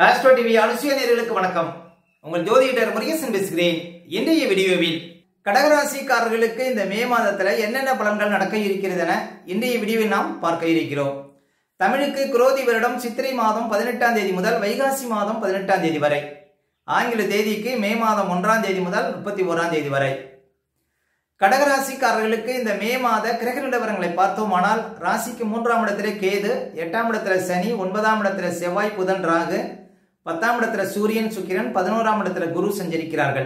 Astro TV அனுசூய நேயர்களுக்கு வணக்கம். உங்கள் ஜோதிடர் முருகேசன் பேசுகிறேன். இன்றைய வீடியோவில் கடகராசிக்காரர்களுக்கு இந்த மே மாதத்துல என்னென்ன பலன்கள் நடக்க இருக்கிறது என இன்றைய வீடியோவில் நாம் பார்க்க இருக்கிறோம். தமிழுக்கு குரோதி வருடம் சித்திரை மாதம் 18ஆம் தேதி முதல் வைகாசி மாதம் 18ஆம் தேதி வரை, ஆங்கில தேதிக்கு மே மாதம் 1ஆம் தேதி முதல் 31ஆம் தேதி வரை. கடகராசிக்காரர்களுக்கு இந்த மே மாத கிரக நிலவரங்களை பார்த்தோமானால், ராசிக்கு 3ஆம் இடத்திலே கேது, 8ஆம் இடத்துல சனி, 9ஆம் இடத்துல செவ்வாய், புதன், ராகு, 10ஆம் இடத்துல சூரியன், சுக்கிரன், 11ஆம் இடத்துல குரு சஞ்சரிக்கிறார்கள்.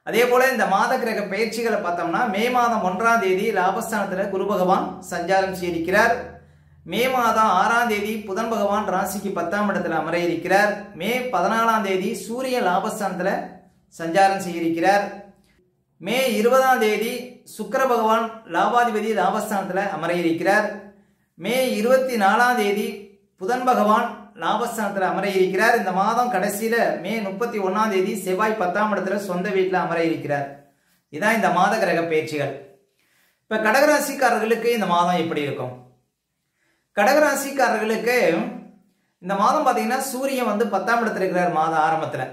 அதே போல இந்த மாத கிரக பயிற்சிகளை பார்த்தோம்னா, மே மாதம் 1ஆம் தேதி லாபஸ்தானத்துல குரு பகவான் சஞ்சாரம் செய்திருக்கிறார். மே மாதம் 6ஆம் தேதி புதன் பகவான் ராசிக்கு 10ஆம் இடத்துல அமர இருக்கிறார். மே 14ஆம் தேதி சூரிய லாபஸ்தானத்துல சஞ்சாரம் செய்திருக்கிறார். மே 20ஆம் தேதி சுக்கிர பகவான் லாபாதிபதி லாபஸ்தானத்துல அமர இருக்கிறார். மே 24ஆம் தேதி புதன் பகவான் லாபஸ்தானத்துல அமர இருக்கிறார். இந்த மாதம் கடைசியில மே 31ஆம் தேதி செவ்வாய் 10ஆம் இடத்துல சொந்த வீட்டில் அமர இருக்கிறார். இதான் இந்த மாத கிரக பயிற்சிகள். இப்ப கடகராசிக்காரர்களுக்கு இந்த மாதம் எப்படி இருக்கும்? கடகராசிக்காரர்களுக்கு இந்த மாதம் பாத்தீங்கன்னா சூரியன் 10ஆம் இடத்துல இருக்கிறார். மாத ஆரம்பத்துல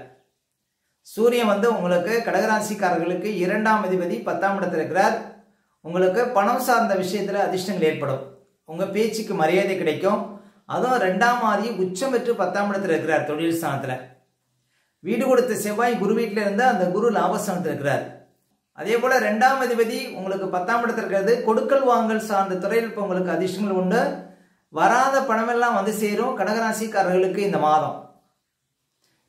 சூரியன் உங்களுக்கு கடகராசிக்காரர்களுக்கு 2ஆம் அதிபதி 10ஆம் இடத்துல இருக்கிறார். உங்களுக்கு பணம் சார்ந்த விஷயத்துல அதிர்ஷ்டங்கள் ஏற்படும். உங்க பேச்சுக்கு மரியாதை கிடைக்கும். அதுவும் 2ஆம் ஆதி உச்சம் பெற்று 10ஆம் இடத்துல இருக்கிறார். தொழில் ஸ்தானத்துல வீடு கொடுத்த செவ்வாய் குரு வீட்டில இருந்து அந்த குரு லாபஸ்தானத்துல இருக்கிறார். அதே போல 2ஆம் அதிபதி உங்களுக்கு 10ஆம் இடத்துல இருக்கிறது. கொடுக்கல் வாங்கல் சார்ந்த துறையில் இப்ப உங்களுக்கு அதிர்ஷ்டங்கள் உண்டு. வராத பணமெல்லாம் சேரும் கடகராசிக்காரர்களுக்கு இந்த மாதம்.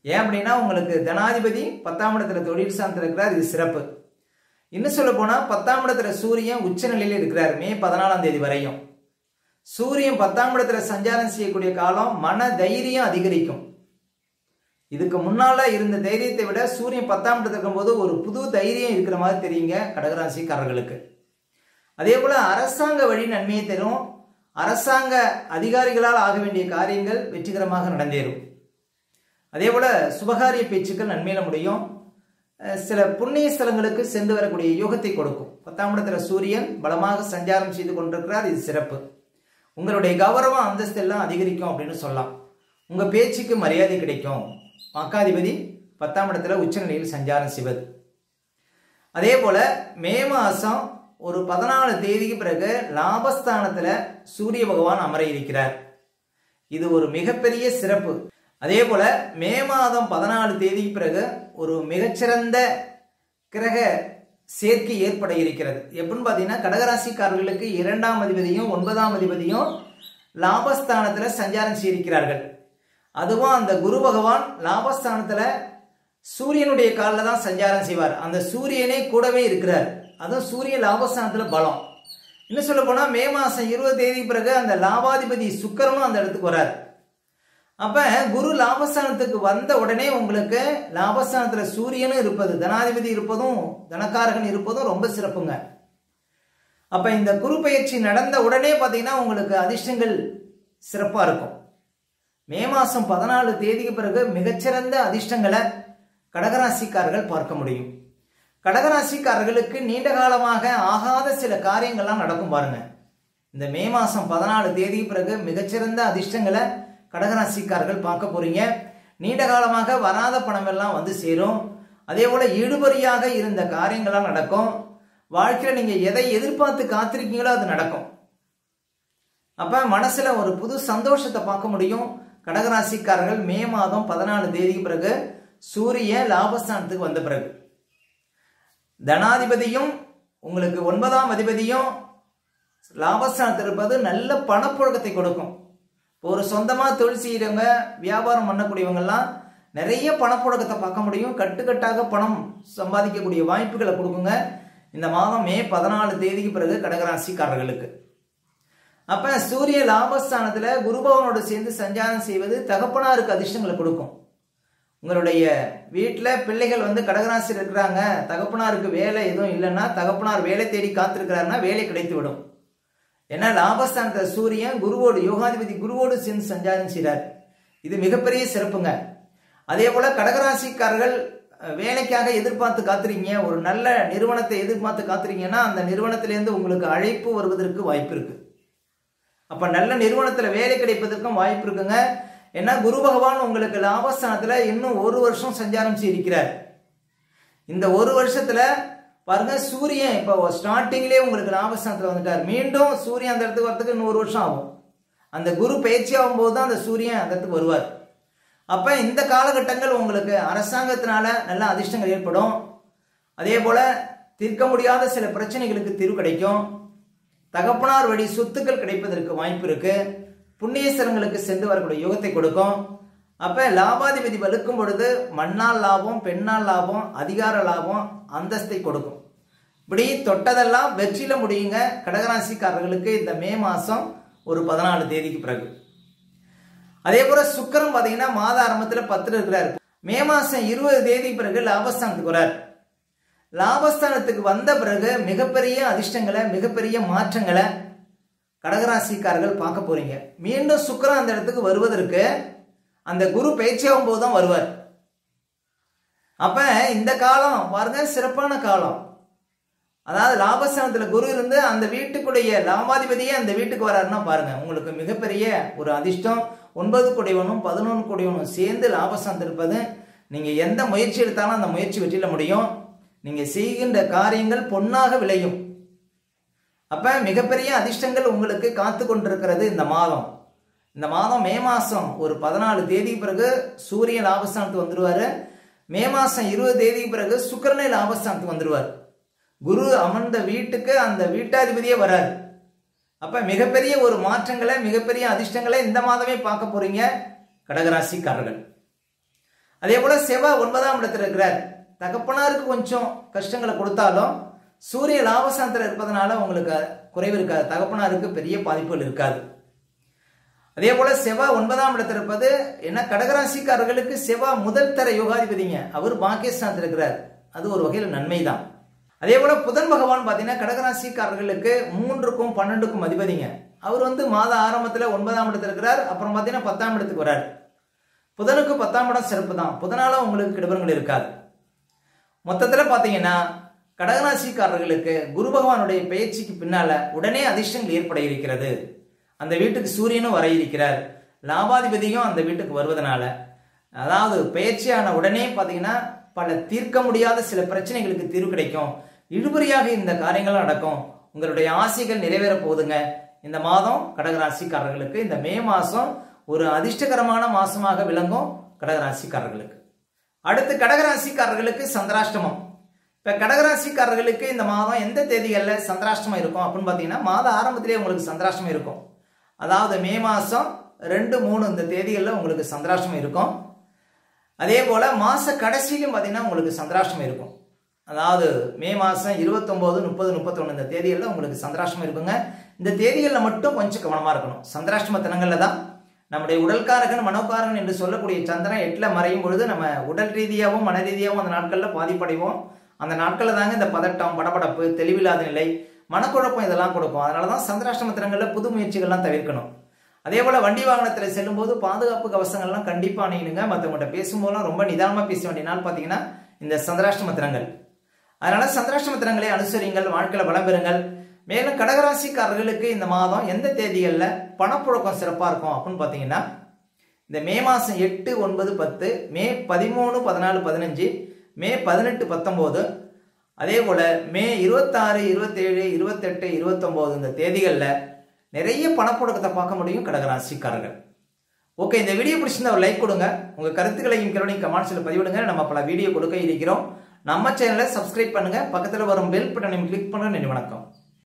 ஏன் அப்படின்னா, உங்களுக்கு தனாதிபதி 10ஆம் இடத்துல தொழில் ஸ்தானத்துல இருக்கிறார். இது சிறப்பு. இன்னும் சொல்ல போனா 10ஆம் இடத்துல சூரியன் உச்ச நிலையில் இருக்கிறார். மே 14ஆம் தேதி வரையும் சூரியன் 10ஆம் இடத்துல சஞ்சாரம் செய்யக்கூடிய காலம் மன தைரியம் அதிகரிக்கும். இதுக்கு முன்னால இருந்த தைரியத்தை விட சூரியன் 10ஆம் இடத்துல இருக்கும்போது ஒரு புது தைரியம் இருக்கிற மாதிரி தெரியுங்க கடகராசிக்காரர்களுக்கு. அதே போல அரசாங்க வழி நன்மையை தரும். அரசாங்க அதிகாரிகளால் ஆக வேண்டிய காரியங்கள் வெற்றிகரமாக நடந்தேறும். அதே போல சுபகாரிய பேச்சுக்கள் நன்மையில முடியும். சில புண்ணிய ஸ்தலங்களுக்கு சென்று வரக்கூடிய யோகத்தை கொடுக்கும். 10ஆம் இடத்துல சூரியன் பலமாக சஞ்சாரம் செய்து கொண்டிருக்கிறார். இது சிறப்பு. உங்களுடைய கௌரவம் அந்தஸ்து எல்லாம் அதிகரிக்கும் அப்படின்னு சொல்லலாம். உங்க பேச்சுக்கு மரியாதை கிடைக்கும். வாக்காதிபதி 10ஆம் இடத்துல உச்சநிலையில் சஞ்சாரம் செய்வது. அதே போல மே மாசம் ஒரு 14 தேதிக்கு பிறகு லாபஸ்தானத்துல சூரிய பகவான் அமர இருக்கிறார். இது ஒரு மிகப்பெரிய சிறப்பு. அதே போல மே மாதம் 14 தேதிக்கு பிறகு ஒரு மிகச்சிறந்த கிரக சேர்க்கை ஏற்பட இருக்கிறது. எப்படின்னு பாத்தீங்கன்னா, கடகராசிக்காரர்களுக்கு 2ஆம் அதிபதியும் 9ஆம் அதிபதியும் லாபஸ்தானத்துல சஞ்சாரம் செய்திருக்கிறார்கள். அதுவும் அந்த குரு பகவான் லாபஸ்தானத்துல சூரியனுடைய காலில் தான் சஞ்சாரம் செய்வார். அந்த சூரியனே கூடவே இருக்கிறார். அதுவும் சூரிய லாபஸ்தானத்துல பலம். இன்னும் சொல்ல போனா மே மாசம் 20 தேதி பிறகு அந்த லாபாதிபதி சுக்கிரனும் அந்த இடத்துக்கு வரார். அப்ப குரு லாபஸ்தானத்துக்கு வந்த உடனே உங்களுக்கு லாபஸ்தானத்துல சூரியனும் இருப்பது, தனாதிபதி இருப்பதும், தனக்காரகன் இருப்பதும் ரொம்ப சிறப்புங்க. அப்ப இந்த குரு பயிற்சி நடந்த உடனே பாத்தீங்கன்னா உங்களுக்கு அதிர்ஷ்டங்கள் சிறப்பா இருக்கும். மே மாசம் 14 தேதிக்கு பிறகு மிகச்சிறந்த அதிர்ஷ்டங்களை கடகராசிக்காரர்கள் பார்க்க முடியும். கடகராசிக்காரர்களுக்கு நீண்ட காலமாக ஆகாத சில காரியங்கள்லாம் நடக்கும் பாருங்க. இந்த மே மாசம் 14 தேதிக்கு பிறகு மிகச்சிறந்த அதிர்ஷ்டங்களை கடகராசிக்காரர்கள் பார்க்க போறீங்க. நீண்ட காலமாக வராத பணம் எல்லாம் சேரும். அதே போல இழுபறியாக இருந்த காரியங்கள்லாம் நடக்கும். வாழ்க்கையில நீங்க எதை எதிர்பார்த்து காத்திருக்கீங்களோ அது நடக்கும். அப்ப மனசுல ஒரு புது சந்தோஷத்தை பார்க்க முடியும். கடகராசிக்காரர்கள் மே மாதம் 14 தேதிக்கு பிறகு சூரிய லாபஸ்தானத்துக்கு வந்த பிறகு தனாதிபதியும் உங்களுக்கு 9ஆம் அதிபதியும் லாபஸ்தானத்தில் இருப்பது நல்ல பணப்புழக்கத்தை கொடுக்கும். ஒரு சொந்தமா தொழில் செய்யறவங்க, வியாபாரம் பண்ணக்கூடியவங்க எல்லாம் நிறைய பணப்புழக்கத்தை பார்க்க முடியும். கட்டுக்கட்டாக பணம் சம்பாதிக்கக்கூடிய வாய்ப்புகளை கொடுக்குங்க இந்த மாதம் மே 14 தேதிக்கு பிறகு கடகராசிக்காரர்களுக்கு. அப்ப சூரிய லாபஸ்தானத்துல குருபவனோடு சேர்ந்து சஞ்சாரம் செய்வது தகப்பனாருக்கு அதிர்ஷ்டங்களை கொடுக்கும். உங்களுடைய வீட்டுல பிள்ளைகள் கடகராசியில் இருக்கிறாங்க, தகப்பனாருக்கு வேலை எதுவும் இல்லைன்னா, தகப்பனார் வேலை தேடி காத்திருக்கிறாருன்னா வேலை கிடைத்து விடும். ஏன்னா லாபஸ்தானத்துல சூரியன் குருவோடு, யோகாதிபதி குருவோடு சேர்ந்து சஞ்சாரம் செய்கிறார். இது மிகப்பெரிய சிறப்புங்க. அதே போல கடகராசிக்காரர்கள் வேலைக்காக எதிர்பார்த்து காத்துறீங்க, ஒரு நல்ல நிறுவனத்தை எதிர்பார்த்து காத்துறீங்கன்னா அந்த நிறுவனத்திலிருந்து உங்களுக்கு அழைப்பு வருவதற்கு வாய்ப்பு இருக்கு. அப்ப நல்ல நிறுவனத்துல வேலை கிடைப்பதற்கும் வாய்ப்பு இருக்குங்க. ஏன்னா குரு பகவான் உங்களுக்கு லாபஸ்தானத்துல இன்னும் ஒரு வருஷம் சஞ்சாரம் செய்திருக்கிறார். இந்த ஒரு வருஷத்துல பாருங்க, சூரியன் இப்போ ஸ்டார்டிங்லேயே உங்களுக்கு லாபஸ்தானத்துல வந்துட்டார். மீண்டும் சூரியன் அந்த இடத்துக்கு வரதுக்கு இன்னும் ஒரு வருஷம் ஆகும். அந்த குரு பயிற்சி ஆகும்போது தான் அந்த சூரியன் அந்த இடத்துக்கு வருவார். அப்ப இந்த காலகட்டங்கள் உங்களுக்கு அரசாங்கத்தினால நல்ல அதிர்ஷ்டங்கள் ஏற்படும். அதே போல தீர்க்க முடியாத சில பிரச்சனைகளுக்கு தீர்வு கிடைக்கும். தகப்பனார் வழி சொத்துக்கள் கிடைப்பதற்கு வாய்ப்பு இருக்கு. புண்ணியஸ்தலங்களுக்கு சென்று வரக்கூடிய யோகத்தை கொடுக்கும். அப்ப லாபாதிபதி வலுக்கும் பொழுது மண்ணால் லாபம், பெண்ணால் லாபம், அதிகார லாபம், அந்தஸ்தை கொடுக்கும். இப்படி தொட்டதெல்லாம் வெற்றியில முடியுங்க கடகராசிக்காரர்களுக்கு இந்த மே மாசம் ஒரு 14 தேதிக்கு பிறகு. அதே போல சுக்கிரன் பாத்தீங்கன்னா மாத ஆரம்பத்துல 10 இருக்கிறார். மே மாசம் 20 தேதி பிறகு லாபஸ்தானத்துக்கு வரார். லாபஸ்தானத்துக்கு வந்த பிறகு மிகப்பெரிய அதிர்ஷ்டங்களை, மிகப்பெரிய மாற்றங்களை கடகராசிக்காரர்கள் பார்க்க போறீங்க. மீண்டும் சுக்கிரன் அந்த இடத்துக்கு வருவதற்கு அந்த குரு பயிற்சியாகும் போதுதான் வருவார். அப்ப இந்த காலம் பாருங்க சிறப்பான காலம். அதாவது லாபஸ்தானத்துல குரு இருந்து அந்த வீட்டுக்குடைய லாபாதிபதியே அந்த வீட்டுக்கு வராருன்னா பாருங்க, உங்களுக்கு மிகப்பெரிய ஒரு அதிர்ஷ்டம். 9 கூடியவனும் 11 கூடியவனும் சேர்ந்து லாபஸ்தானத்தில் இருப்பது, நீங்க எந்த முயற்சி எடுத்தாலும் அந்த முயற்சி வெற்றியில முடியும். நீங்க செய்கின்ற காரியங்கள் பொன்னாக விளையும். அப்ப மிகப்பெரிய அதிர்ஷ்டங்கள் உங்களுக்கு காத்து கொண்டிருக்கிறது இந்த மாதம். இந்த மாதம் மே மாசம் ஒரு 14 தேதி பிறகு சூரியன் லாபஸ்தானத்துக்கு வந்துருவாரு. மே மாசம் 20 தேதி பிறகு சுக்கிரனை லாபஸ்தானத்துக்கு வந்துருவார். குரு அமர்ந்த வீட்டுக்கு அந்த வீட்டாதிபதியே வராரு. அப்ப மிகப்பெரிய ஒரு மாற்றங்களை, மிகப்பெரிய அதிர்ஷ்டங்களை இந்த மாதமே பார்க்க போறீங்க கடகராசிக்காரர்கள். அதே போல செவ்வாய் 9ஆம் இடத்துல இருக்கிறார். தகப்பனாருக்கு கொஞ்சம் கஷ்டங்களை கொடுத்தாலும் சூரிய லாபஸ்தானத்தில் இருப்பதனால உங்களுக்கு குறைவு இருக்காது. தகப்பனாருக்கு பெரிய பாதிப்புகள் இருக்காது. அதே போல செவ்வாய் 9ஆம் இடத்துல இருப்பது என்ன, கடகராசிக்காரர்களுக்கு செவ்வாய் முதல் தர யோகாதிபதிங்க. அவர் பாக்கியஸ்தானத்தில் இருக்கிறார். அது ஒரு வகையில் நன்மைதான். அதே போல புதன் பகவான் பாத்தீங்கன்னா கடகராசிக்காரர்களுக்கு 3க்கும் 12க்கும் அதிபதிங்க. அவர் மாத ஆரம்பத்துல 9ஆம் இடத்துல இருக்கிறார். அப்புறம் பாத்தீங்கன்னா 10ஆம் இடத்துக்கு வர்றார். புதனுக்கு 10ஆம் இடம் சிறப்பு தான். புதனால உங்களுக்கு கெடுபலங்கள் இருக்காது. மொத்தத்துல பாத்தீங்கன்னா கடகராசிக்காரர்களுக்கு குரு பகவானுடைய பயிற்சிக்கு பின்னால உடனே அதிர்ஷ்டங்கள் ஏற்பட இருக்கிறது. அந்த வீட்டுக்கு சூரியனும் வர இருக்கிறார். லாபாதிபதியும் அந்த வீட்டுக்கு வருவதனால, அதாவது பயிற்சியான உடனே பாத்தீங்கன்னா பல தீர்க்க முடியாத சில பிரச்சனைகளுக்கு தீர்வு கிடைக்கும். இழுபறியாக இந்த காரியங்கள் நடக்கும். உங்களுடைய ஆசைகள் நிறைவேற போகுதுங்க. இந்த மாதம் கடகராசிக்காரர்களுக்கு இந்த மே மாசம் ஒரு அதிர்ஷ்டகரமான மாசமாக விளங்கும் கடகராசிக்காரர்களுக்கு. அடுத்து கடகராசிக்காரர்களுக்கு சந்திராஷ்டமம். இப்ப கடகராசிக்காரர்களுக்கு இந்த மாதம் எந்த தேதிகள்ல சந்திராஷ்டமம் இருக்கும் அப்படின்னு பாத்தீங்கன்னா, மாத ஆரம்பத்திலேயே உங்களுக்கு சந்திராஷ்டமம் இருக்கும். அதாவது மே மாசம் 2, 3 இந்த தேதிகள்ல உங்களுக்கு சந்திராஷ்டமம் இருக்கும். அதே போல மாச கடைசியிலும் பாத்தீங்கன்னா உங்களுக்கு சந்திராஷ்டமம் இருக்கும். அதாவது மே மாசம் 29, 30, 31 இந்த தேதிகள்ல உங்களுக்கு சந்திராஷ்டமம் இருக்குங்க. இந்த தேதிகள்ல மட்டும் கொஞ்சம் கவனமா இருக்கணும். சந்திராஷ்டம தினங்கள்ல தான் நம்முடைய உடல்காரகன், மனோகாரகன் என்று சொல்லக்கூடிய சந்திரன் 8ல மறையும் பொழுது நம்ம உடல் ரீதியாகவும் மன ரீதியாகவும் அந்த நாட்கள்ல பாதிப்படைவோம். அந்த நாட்கள்ல தாங்க இந்த பதட்டம், படபடப்பு, தெளிவில்லாத நிலை, மனக்குழப்பம் இதெல்லாம் கொடுக்கும். அதனாலதான் சந்திராஷ்டம தினங்கள்ல புது முயற்சிகள்லாம் தவிர்க்கணும். அதே போல வண்டி வாகனத்துல செல்லும் போது பாதுகாப்பு கவசங்கள்லாம் கண்டிப்பா அணியணுங்க. மற்றவங்கள்ட்ட பேசும்போதெல்லாம் ரொம்ப நிதானமா பேச வேண்டிய நாள் பாத்தீங்கன்னா இந்த சந்திராஷ்டம தினங்கள். அதனால சந்திராஷ்டம தினங்களை அனுசரிங்கள், வாழ்க்கையில வளம் பெறுங்கள். மேலும் கடகராசிக்காரர்களுக்கு இந்த மாதம் எந்த தேதிகள்ல பணப்புழக்கம் சிறப்பா இருக்கும் அப்படின்னு பாத்தீங்கன்னா, இந்த மே மாசம் 8, 9, 10, மே 13, 14, 15, மே 18, 19, அதே போல மே 26, 27, 28, 29 இந்த தேதிகள்ல நிறைய பணப்புழக்கத்தை பார்க்க முடியும் கடகராசிக்காரர்கள். ஓகே, இந்த வீடியோ பிடிச்சிருந்தா ஒரு லைக் கொடுங்க. உங்க கருத்துக்களையும் கமெண்ட்ஸ்ல பதிவிடுங்க. நம்ம பல வீடியோ கொடுக்க இருக்கிறோம். நம்ம சேனலை சப்ஸ்கிரைப் பண்ணுங்க. பக்கத்துல வரும் பெல் பட்டனையும் கிளிக் பண்ணுங்க. நன்றி, வணக்கம்.